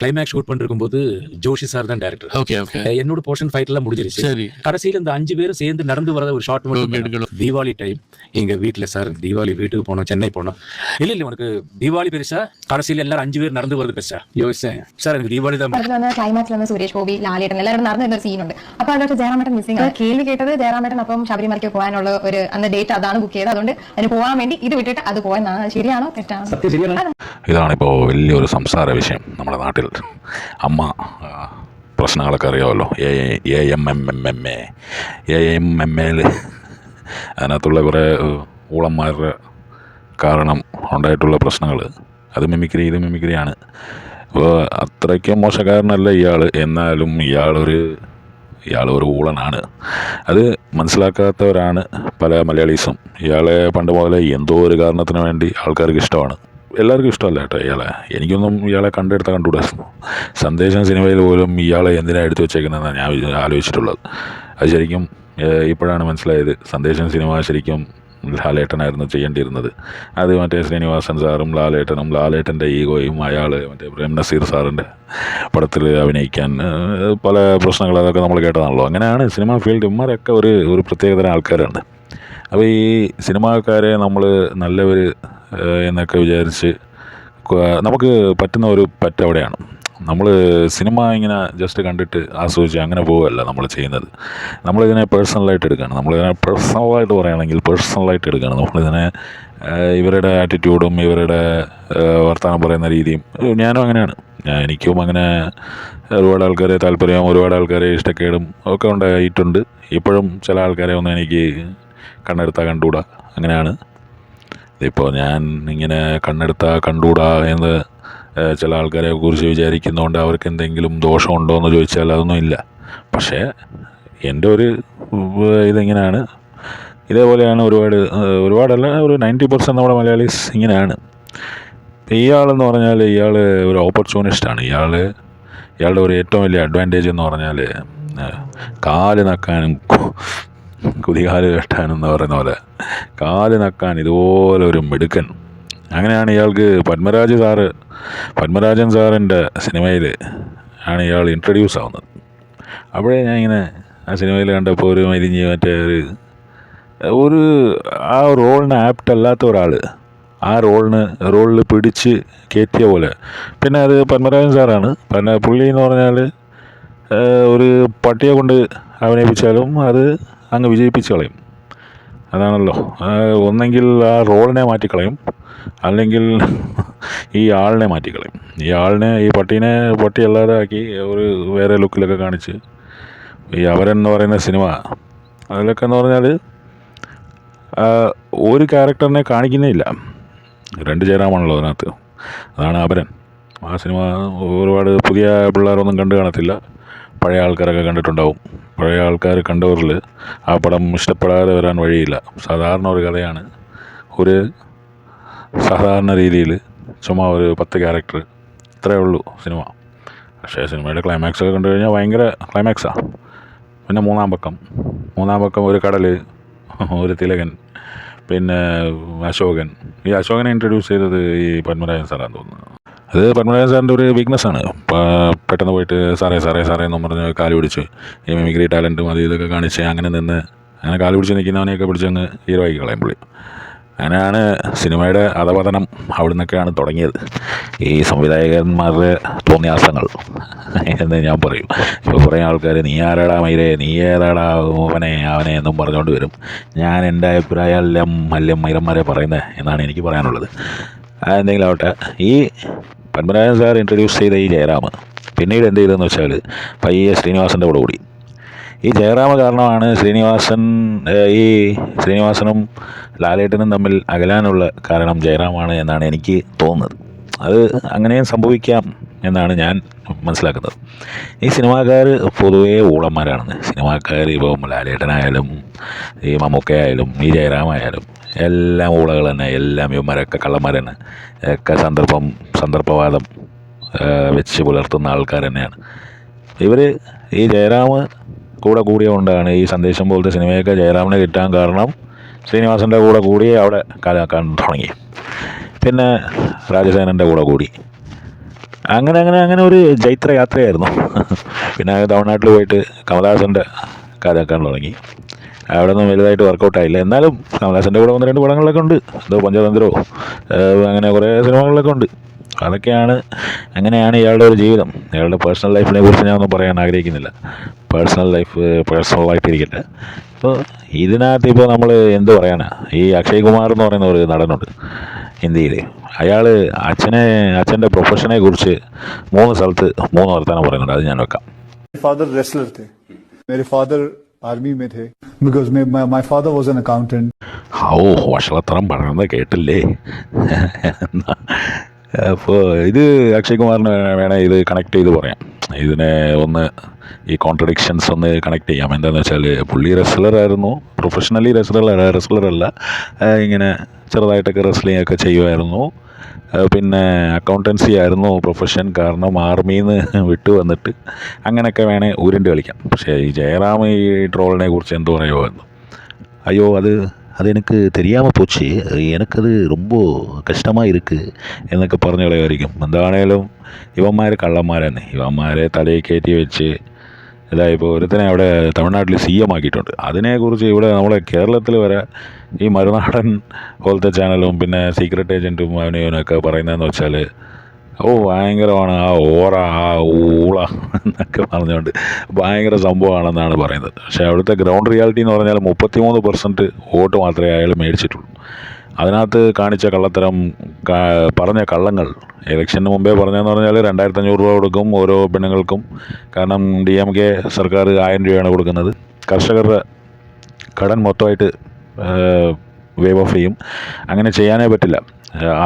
Climax shoot பண்ணிருக்கும் போது Joshi sir தான் director. Okay okay என்னோட போர்ஷன் ஃபைட் எல்லாம் முடிஞ்சிருச்சு. சரி கடைசியில் இந்த 5 பேரும் சேர்ந்து நடந்து வரத ஒரு ஷார்ட் மட்டும் எடுக்கணும். தீபாவளி டைம் எங்க வீட்டுல சார் தீபாவளி வீட்டுக்கு போனோம், சென்னை போனோம். இல்ல உனக்கு தீபாவளி பெருசா கடைசியில் எல்லாரும் 5 பேர் நடந்து வரது பெருசா யோசிச்சேன் சார். எனக்கு தீபாவளி தான். ക്ലൈമാക്സിൽ സുരേഷ് ഗോപി ലാലേട്ടൻ എല്ലാവരും നടന്ന ഒരു സീനുണ്ട്. അപ്പൊ അതിനകത്ത് ജയറാമേട്ടൻ മിസ്സിംഗ് ആണ്. കേൾവി കേട്ടത് ജയറാമേട്ടൻ അപ്പം ശബരിമലയ്ക്ക് പോകാനുള്ള ഒരു അന്ന് ഡേറ്റ് അതാണ് ബുക്ക് ചെയ്തത്. അതുകൊണ്ട് അതിന് പോകാൻ വേണ്ടി ഇത് വിട്ടിട്ട് അത് പോയെന്നാണ്. ശരിയാണോ തെറ്റാണോ? ഇതാണിപ്പോൾ വലിയൊരു സംസാര വിഷയം നമ്മുടെ നാട്ടിൽ. അമ്മ പ്രശ്നങ്ങളൊക്കെ അറിയാമല്ലോ. AMMMA അതിനകത്തുള്ള കുറേ ഊളന്മാരുടെ കാരണം ഉണ്ടായിട്ടുള്ള പ്രശ്നങ്ങൾ, അത് മിമിക്രി ഇത് മിമിക്രിയാണ്. അപ്പോൾ അത്രയ്ക്കും മോശക്കാരനല്ല ഇയാൾ. എന്നാലും ഇയാളൊരു ഊളനാണ്. അത് മനസ്സിലാക്കാത്തവരാണ് പല മലയാളീസും. ഇയാളെ പണ്ട് മുതലേ എന്തോ ഒരു കാരണത്തിന് വേണ്ടി ആൾക്കാർക്ക് ഇഷ്ടമാണ്. എല്ലാവർക്കും ഇഷ്ടമല്ല കേട്ടോ ഇയാളെ. എനിക്കൊന്നും ഇയാളെ കണ്ടുകൂടാ. സന്ദേശം സിനിമയിൽ പോലും ഇയാളെ എന്തിനാണ് എടുത്തു വെച്ചേക്കുന്നതെന്നാണ് ഞാൻ ആലോചിച്ചിട്ടുള്ളത്. അത് ശരിക്കും ഇപ്പോഴാണ് മനസ്സിലായത്. സന്ദേശം സിനിമ ശരിക്കും ലാലേട്ടനായിരുന്നു ചെയ്യേണ്ടിയിരുന്നത്. അത് മറ്റേ ശ്രീനിവാസൻ സാറും ലാലേട്ടൻ്റെ ഈഗോയും മറ്റേ പ്രേം നസീർ സാറിൻ്റെ പടത്തിൽ അഭിനയിക്കാൻ പല പ്രശ്നങ്ങൾ അതൊക്കെ നമ്മൾ കേട്ടതാണല്ലോ. അങ്ങനെയാണ് സിനിമ ഫീൽഡ്. ഇവന്മാരൊക്കെ ഒരു പ്രത്യേകതരം ആൾക്കാരാണ്. അപ്പോൾ ഈ സിനിമാക്കാരെ നമ്മൾ നല്ലവർ എന്നൊക്കെ വിചാരിച്ച് നമുക്ക് പറ്റുന്ന ഒരു അവിടെയാണ്. നമ്മൾ സിനിമ ഇങ്ങനെ ജസ്റ്റ് കണ്ടിട്ട് ആസ്വദിച്ച് അങ്ങനെ പോവുകയല്ല നമ്മൾ ചെയ്യുന്നത്. നമ്മളിതിനെ പേഴ്സണലായിട്ട് എടുക്കുകയാണ്. നമ്മളിതിനെ പേഴ്സണലായിട്ട് പറയുകയാണെങ്കിൽ പേഴ്സണലായിട്ട് എടുക്കുകയാണ്. നമ്മളിതിനെ ഇവരുടെ ആറ്റിറ്റ്യൂഡും ഇവരുടെ വർത്തമാനം പറയുന്ന രീതിയും. ഞാനും അങ്ങനെയാണ്. എനിക്കും അങ്ങനെ ഒരുപാട് ആൾക്കാരെ താല്പര്യം, ഒരുപാട് ആൾക്കാരെ ഇഷ്ടക്കേടും ഒക്കെ ഉണ്ടായിട്ടുണ്ട്. ഇപ്പോഴും ചില ആൾക്കാരെ ഒന്നും എനിക്ക് കണ്ണെടുത്താൽ കണ്ടുകൂടാ. അങ്ങനെയാണ്. ഇപ്പോൾ ഞാൻ ഇങ്ങനെ കണ്ണെടുത്താൽ എന്ന് ചില ആൾക്കാരെ കുറിച്ച് വിചാരിക്കുന്നതുകൊണ്ട് അവർക്ക് എന്തെങ്കിലും ദോഷമുണ്ടോ എന്ന് ചോദിച്ചാൽ അതൊന്നും ഇല്ല. പക്ഷേ എൻ്റെ ഒരു ഇതിങ്ങനെയാണ്. ഇതേപോലെയാണ് ഒരുപാടല്ല, ഒരു 90% നമ്മുടെ മലയാളീസ് ഇങ്ങനെയാണ്. ഇയാളെന്ന് പറഞ്ഞാൽ ഇയാൾ ഒരു ഓപ്പർച്യൂണിസ്റ്റാണ്. ഇയാളുടെ ഒരു ഏറ്റവും വലിയ അഡ്വാൻറ്റേജ് എന്ന് പറഞ്ഞാൽ കാല് നക്കാനും കുതികാല് കെട്ടാനും എന്ന് പറയുന്ന പോലെ കാല് നക്കാൻ ഇതുപോലെ ഒരു മിടുക്കൻ. അങ്ങനെയാണ് ഇയാൾക്ക് പത്മരാജൻ സാറിൻ്റെ സിനിമയിൽ ആണ് ഇയാൾ ഇൻട്രൊഡ്യൂസ് ആവുന്നത്. അപ്പോഴേ ഞാൻ ഇങ്ങനെ ആ സിനിമയിൽ കണ്ടപ്പോൾ ഒരു മരിഞ്ഞ് മറ്റേ ഒരു ആ റോളിന് ആപ്റ്റ് അല്ലാത്ത ഒരാൾ ആ റോളിൽ പിടിച്ച് കയറ്റിയ പോലെ. പിന്നെ അത് പത്മരാജൻ സാറാണ്. പിന്നെ പുള്ളി എന്ന് പറഞ്ഞാൽ ഒരു പട്ടിയെ കൊണ്ട് അഭിനയിപ്പിച്ചാലും അത് അങ്ങ് വിജയിപ്പിച്ച് കളയും. അതാണല്ലോ. ഒന്നെങ്കിൽ ആ റോളിനെ മാറ്റിക്കളയും, അല്ലെങ്കിൽ ഈ ആളിനെ മാറ്റിക്കളയും. ഈ പട്ടീനെ പട്ടിയല്ലാതെ ആക്കി ഒരു വേറെ ലുക്കിലൊക്കെ കാണിച്ച് ഈ അവരൻ എന്ന് പറയുന്ന സിനിമ അതിലൊക്കെ എന്ന് പറഞ്ഞാൽ ഒരു ക്യാരക്ടറിനെ കാണിക്കുന്നേ ഇല്ല. 2 ജയറാമാണല്ലോ അതിനകത്ത്. അതാണ് അപരൻ. ആ സിനിമ ഒരുപാട് പുതിയ പിള്ളേരൊന്നും കണ്ടു കാണത്തില്ല. പഴയ ആൾക്കാരൊക്കെ കണ്ടിട്ടുണ്ടാവും. പഴയ ആൾക്കാർ കണ്ടവരിൽ ആ പടം ഇഷ്ടപ്പെടാതെ വരാൻ വഴിയില്ല. സാധാരണ ഒരു കഥയാണ്, ഒരു സാധാരണ രീതിയിൽ ചുമ്മാ ഒരു 10 ക്യാരക്ടർ, ഇത്രയേ ഉള്ളൂ സിനിമ. പക്ഷേ സിനിമയുടെ ക്ലൈമാക്സൊക്കെ കണ്ടു കഴിഞ്ഞാൽ ഭയങ്കര ക്ലൈമാക്സാണ്. പിന്നെ മൂന്നാം പക്കം ഒരു കടൽ, ഒരു തിലകൻ, പിന്നെ അശോകൻ. ഈ അശോകനെ ഇൻട്രൊഡ്യൂസ് ചെയ്തത് ഈ പത്മരാജൻ സാറാന്ന് തോന്നുന്നു. അത് പത്മരാജൻ സാറിൻ്റെ ഒരു വീക്ക്നെസ്സാണ്. പെട്ടെന്ന് പോയിട്ട് സാറേ എന്നും പറഞ്ഞ് കാല് പിടിച്ച് ഈ മിമിക്രി ടാലൻറ്റും അത് ഇതൊക്കെ കാണിച്ച് അങ്ങനെ കാല് പിടിച്ച് നിൽക്കുന്നവനെയൊക്കെ പിടിച്ചങ്ങ് ഹീറോ ആക്കി കളയും പുള്ളി. അങ്ങനെയാണ് സിനിമയുടെ അധപതനം അവിടെ നിന്നൊക്കെയാണ് തുടങ്ങിയത്. ഈ സംവിധായകന്മാരുടെ തോന്നിയാസങ്ങൾ എന്ന് ഞാൻ പറയും. ഇപ്പോൾ കുറേ ആൾക്കാർ നീ ആരാടാ മൈരേ, നീ ഏതാടാ അവനെ എന്നും പറഞ്ഞുകൊണ്ട് വരും. ഞാൻ എൻ്റെ അഭിപ്രായം മൈരന്മാരെ പറയുന്നത് എന്നാണ് എനിക്ക് പറയാനുള്ളത്. എന്തെങ്കിലും ആവട്ടെ, ഈ പത്മരാജൻ സാർ ഇൻട്രൊഡ്യൂസ് ചെയ്ത ഈ ജയറാം പിന്നീട് എന്ത് ചെയ്തതെന്ന് വെച്ചാൽ പയ്യെ ശ്രീനിവാസൻ്റെ കൂടെ കൂടി. ഈ ജയറാം കാരണമാണ് ശ്രീനിവാസനും ലാലേട്ടനും തമ്മിൽ അകലാനുള്ള കാരണം ജയറാമാണ് എന്നാണ് എനിക്ക് തോന്നുന്നത്. അത് അങ്ങനെയും സംഭവിക്കാം എന്നാണ് ഞാൻ മനസ്സിലാക്കുന്നത്. ഈ സിനിമാക്കാർ പൊതുവേ ഊളന്മാരാണെന്ന്. സിനിമാക്കാർ ഇപ്പം ലാലേട്ടനായാലും ഈ മമ്മൂക്കയായാലും ഈ ജയറാമായാലും എല്ലാം ഊളകൾ തന്നെ. എല്ലാം ഇവന്മാരൊക്കെ കള്ളന്മാർ തന്നെ. ഒക്കെ സന്ദർഭവാദം വെച്ച് പുലർത്തുന്ന ആൾക്കാർ തന്നെയാണ് ഇവർ. ഈ ജയറാം കൂടെ കൂടിയതുകൊണ്ടാണ് ഈ സന്ദേശം പോലത്തെ സിനിമയൊക്കെ ജയറാമിനെ കിട്ടാൻ കാരണം. ശ്രീനിവാസൻ്റെ കൂടെ കൂടി അവിടെ കലാക്കാൻ തുടങ്ങി. പിന്നെ രാജസേനൻ്റെ കൂടെ കൂടി. അങ്ങനെ ഒരു ജൈത്ര യാത്രയായിരുന്നു. പിന്നെ തമിഴ്നാട്ടിൽ പോയിട്ട് കമലഹാസൻ്റെ കഥയാക്കാൻ തുടങ്ങി. അവിടെ ഒന്നും വലുതായിട്ട് വർക്കൗട്ടായില്ല. എന്നാലും കമലഹാസൻ്റെ കൂടെ 1-2 പടങ്ങളിലൊക്കെ ഉണ്ട്. എന്തോ പഞ്ചതന്ത്രോ അങ്ങനെ കുറേ സിനിമകളിലൊക്കെ ഉണ്ട്. അങ്ങനെയാണ് ഇയാളുടെ ഒരു ജീവിതം. ഇയാളുടെ പേഴ്സണൽ ലൈഫിനെ കുറിച്ച് ഞാനൊന്നും പറയാൻ ആഗ്രഹിക്കുന്നില്ല. പേഴ്സണൽ ലൈഫ് പേഴ്സണലായിട്ടിരിക്കട്ടെ. അപ്പോൾ ഇതിനകത്ത് ഇപ്പോൾ നമ്മൾ എന്ത് പറയാനാ, ഈ അക്ഷയ് കുമാർ എന്ന് പറയുന്ന ഒരു നടനുണ്ട് ഹിന്ദിയിൽ. അയാൾ അച്ഛൻ്റെ പ്രൊഫഷനെ കുറിച്ച് 3 സ്ഥലത്ത് 3 വർത്തമാനം പറയുന്നുണ്ട്. അത് ഞാൻ വെക്കാം. फादर रेसलर थे, मेरे फादर आर्मी में थे, because my father was an accountant. ഓ, വഷളത്തരം പറയുന്നത് കേട്ടില്ലേ? അപ്പോൾ ഇത് അക്ഷയ് കുമാറിന് വേണേൽ ഇത് കണക്ട് ചെയ്ത് പറയാം. ഇതിനെ ഒന്ന് ഈ കോൺട്രഡിക്ഷൻസ് ഒന്ന് കണക്ട് ചെയ്യാം. എന്താണെന്ന് വെച്ചാൽ പുള്ളി റെസ്ലറായിരുന്നു, പ്രൊഫഷണലി റെസ്ലറല്ല, ഇങ്ങനെ ചെറുതായിട്ടൊക്കെ റെസ്ലിംഗ് ഒക്കെ ചെയ്യുമായിരുന്നു. പിന്നെ അക്കൗണ്ടൻസി ആയിരുന്നു പ്രൊഫഷൻ. കാരണം ആർമിയിൽ നിന്ന് വിട്ടു വന്നിട്ട് അങ്ങനെയൊക്കെ വേണേൽ ഉരുണ്ട് കളിക്കാം. പക്ഷേ ഈ ജയറാം ഈ ട്രോളിനെ കുറിച്ച് എന്ത് പറയുമായിരുന്നു? അയ്യോ, അതെനിക്ക് தெரியாமல் போச்சு, എനിക്കത് ரொம்ப കഷ്ടമായി ഇരിക്ക് എന്നൊക്കെ പറഞ്ഞു കളയായിരിക്കും. എന്താണേലും ഇവന്മാർ കള്ളന്മാരാണ്. ഇവന്മാരെ തലയിൽ കയറ്റി വെച്ച് ഇപ്പോൾ ഒരുത്തനെ അവിടെ തമിഴ്നാട്ടിൽ CM ആക്കിയിട്ടുണ്ട്. അതിനെക്കുറിച്ച് ഇവിടെ നമ്മളെ കേരളത്തിൽ വരെ ഈ മറുനാടൻ പോലത്തെ ചാനലും പിന്നെ സീക്രട്ട് ഏജൻറ്റും അവനൊക്കെ പറയുന്നതെന്ന് വെച്ചാൽ ഭയങ്കരമാണ്, ആ ഊള എന്നൊക്കെ പറഞ്ഞുകൊണ്ട് ഭയങ്കര സംഭവമാണെന്നാണ് പറയുന്നത്. പക്ഷേ അവിടുത്തെ ഗ്രൗണ്ട് റിയാലിറ്റി എന്ന് പറഞ്ഞാൽ 33% വോട്ട് മാത്രമേ അയാൾ മേടിച്ചിട്ടുള്ളൂ. അതിനകത്ത് കാണിച്ച കള്ളത്തരം, പറഞ്ഞ കള്ളങ്ങൾ ഇലക്ഷന് മുമ്പേ പറഞ്ഞതെന്ന് പറഞ്ഞാൽ 2500 രൂപ കൊടുക്കും ഓരോ പെണ്ണുങ്ങൾക്കും. കാരണം DMK സർക്കാർ 1000 രൂപയാണ് കൊടുക്കുന്നത്. കർഷകരുടെ കടൻ മൊത്തമായിട്ട് വേവ് ഓഫ് ചെയ്യും. അങ്ങനെ ചെയ്യാനേ പറ്റില്ല.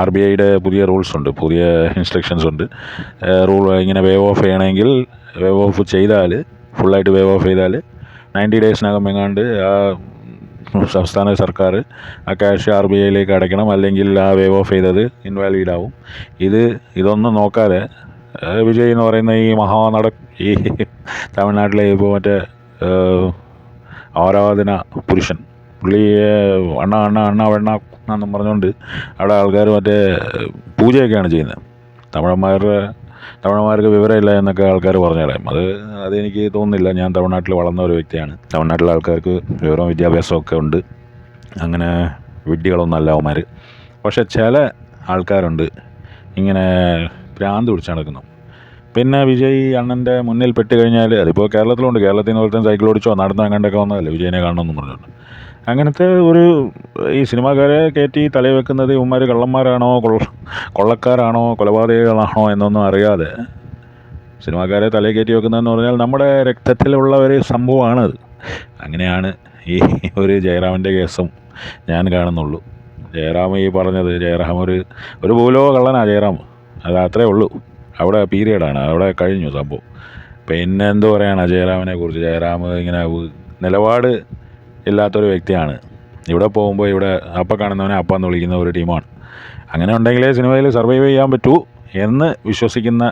RBIയുടെ പുതിയ റൂൾസ് ഉണ്ട്, പുതിയ ഇൻസ്ട്രക്ഷൻസ് ഉണ്ട്. ഇങ്ങനെ വേവ് ഓഫ് ചെയ്യണമെങ്കിൽ വേവ് ഓഫ് ചെയ്താൽ, ഫുള്ളായിട്ട് വേവ് ഓഫ് ചെയ്താൽ 90 ഡേയ്സിനകം എങ്ങാണ്ട് സംസ്ഥാന സർക്കാർ ആ ക്യാഷ് RBIയിലേക്ക് അടയ്ക്കണം. അല്ലെങ്കിൽ ആ വേവ് ഓഫ് ചെയ്തത് ഇൻവാലിഡ് ആവും. ഇതൊന്നും നോക്കാതെ വിജയ് എന്ന് പറയുന്ന ഈ ഈ തമിഴ്നാട്ടിലെ ഇപ്പോൾ മറ്റേ ആരാധന പുരുഷൻ, പുള്ളിയെ അണ്ണ വെണ്ണ എന്നും പറഞ്ഞുകൊണ്ട് അവിടെ ആൾക്കാർ മറ്റേ പൂജയൊക്കെയാണ് ചെയ്യുന്നത്. തമിഴന്മാർക്ക് വിവരമില്ല എന്നൊക്കെ ആൾക്കാർ പറഞ്ഞു കളയും. അതെനിക്ക് തോന്നുന്നില്ല. ഞാൻ തമിഴ്നാട്ടിൽ വളർന്ന ഒരു വ്യക്തിയാണ്. തമിഴ്നാട്ടിലെ ആൾക്കാർക്ക് വിവരവും വിദ്യാഭ്യാസമൊക്കെ ഉണ്ട്. അങ്ങനെ വിഡ്ഢികളൊന്നുമല്ല അവന്മാർ. പക്ഷെ ചില ആൾക്കാരുണ്ട് ഇങ്ങനെ ഭ്രാന്ത് പിടിച്ച് നടക്കുന്നു. പിന്നെ വിജയ് അണ്ണൻ്റെ മുന്നിൽ പെട്ട് കഴിഞ്ഞാൽ, അതിപ്പോൾ കേരളത്തിലുണ്ട്, കേരളത്തിൽ നിന്ന് ഒരുത്തൻ സൈക്കിൾ ഓടിച്ചോ നടന്ന് അങ്ങോട്ടൊക്കെ വന്നതല്ലേ വിജയനെ കാണണമെന്ന് പറഞ്ഞുകൊണ്ട്. അങ്ങനത്തെ ഈ സിനിമാക്കാരെ കയറ്റി തലയിൽ വെക്കുന്നത് ഇവന്മാർ കള്ളന്മാരാണോ കൊള്ളക്കാരാണോ കൊലപാതകങ്ങളാണോ എന്നൊന്നും അറിയാതെ സിനിമാക്കാരെ തലയിൽ കയറ്റി വെക്കുന്നതെന്ന് പറഞ്ഞാൽ നമ്മുടെ രക്തത്തിലുള്ള ഒരു സംഭവമാണത്. അങ്ങനെയാണ് ഈ ഒരു ജയറാമിൻ്റെ കേസും ഞാൻ കാണുന്നുള്ളൂ. ജയറാം ഈ പറഞ്ഞത്, ജയറാം ഒരു ഭൂലോക കള്ളനാണ് ജയറാം. അത് അത്രേ ഉള്ളൂ. അവിടെ പീരിയഡാണ്, അവിടെ കഴിഞ്ഞു സംഭവം. പിന്നെ എന്ത് പറയാനാണ് ജയറാമിനെ കുറിച്ച്? ജയറാം ഇങ്ങനെ നിലപാട് ഇല്ലാത്തൊരു വ്യക്തിയാണ്. ഇവിടെ പോകുമ്പോൾ ഇവിടെ അപ്പം കാണുന്നവനെ അപ്പാന്ന് വിളിക്കുന്ന ഒരു ടീമാണ്. അങ്ങനെ ഉണ്ടെങ്കിലേ സിനിമയിൽ സർവൈവ് ചെയ്യാൻ പറ്റൂ എന്ന് വിശ്വസിക്കുന്ന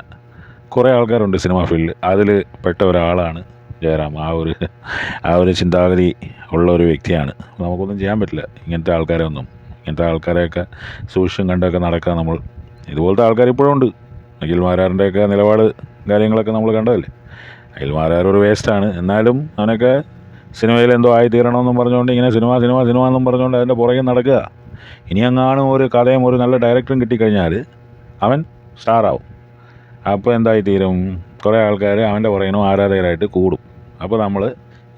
കുറേ ആൾക്കാരുണ്ട് സിനിമാ ഫീൽഡിൽ. അതിൽ പെട്ട ഒരാളാണ് ജയറാം. ആ ഒരു ചിന്താഗതി ഉള്ള ഒരു വ്യക്തിയാണ്. നമുക്കൊന്നും ചെയ്യാൻ പറ്റില്ല ഇങ്ങനത്തെ ആൾക്കാരെയൊക്കെ സൂക്ഷിച്ചും കണ്ടൊക്കെ നടക്കുക നമ്മൾ. ഇതുപോലത്തെ ആൾക്കാർ ഇപ്പോഴും ഉണ്ട്. അഖിൽ മാരാറിൻ്റെയൊക്കെ നിലപാട് കാര്യങ്ങളൊക്കെ നമ്മൾ കണ്ടതല്ലേ. അഖിൽ മാരാർ ഒരു വേസ്റ്റാണ്. എന്നാലും അവനൊക്കെ സിനിമയിൽ എന്തോ ആയിത്തീരണമെന്നും പറഞ്ഞുകൊണ്ട് ഇങ്ങനെ സിനിമ എന്നും പറഞ്ഞുകൊണ്ട് അതിൻ്റെ പുറകെ നടക്കുക. ഇനി അങ്ങാനും ഒരു കഥയും ഒരു നല്ല ഡയറക്ടറും കിട്ടിക്കഴിഞ്ഞാൽ അവൻ സ്റ്റാറാവും. അപ്പോൾ എന്തായിത്തീരും? കുറേ ആൾക്കാർ അവൻ്റെ പുറകിനും ആരാധകരായിട്ട് കൂടും. അപ്പോൾ നമ്മൾ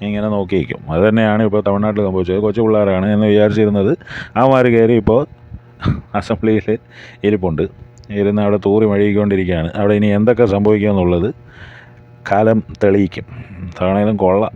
ഇങ്ങനെ നോക്കി വയ്ക്കും. അത് തന്നെയാണ് ഇപ്പോൾ തമിഴ്നാട്ടിൽ സംഭവിച്ചത്. കൊച്ചു പിള്ളേരാണ് എന്ന് വിചാരിച്ചിരുന്നത് അവന്മാർ കയറി ഇപ്പോൾ അസംബ്ലിയിൽ ഇരിപ്പുണ്ട്. ഇരുന്ന് അവിടെ തൂറി മഴകിക്കൊണ്ടിരിക്കുകയാണ്. അവിടെ ഇനി എന്തൊക്കെ സംഭവിക്കുമെന്നുള്ളത് കാലം തെളിയിക്കും. അതാണേലും കൊള്ളാം.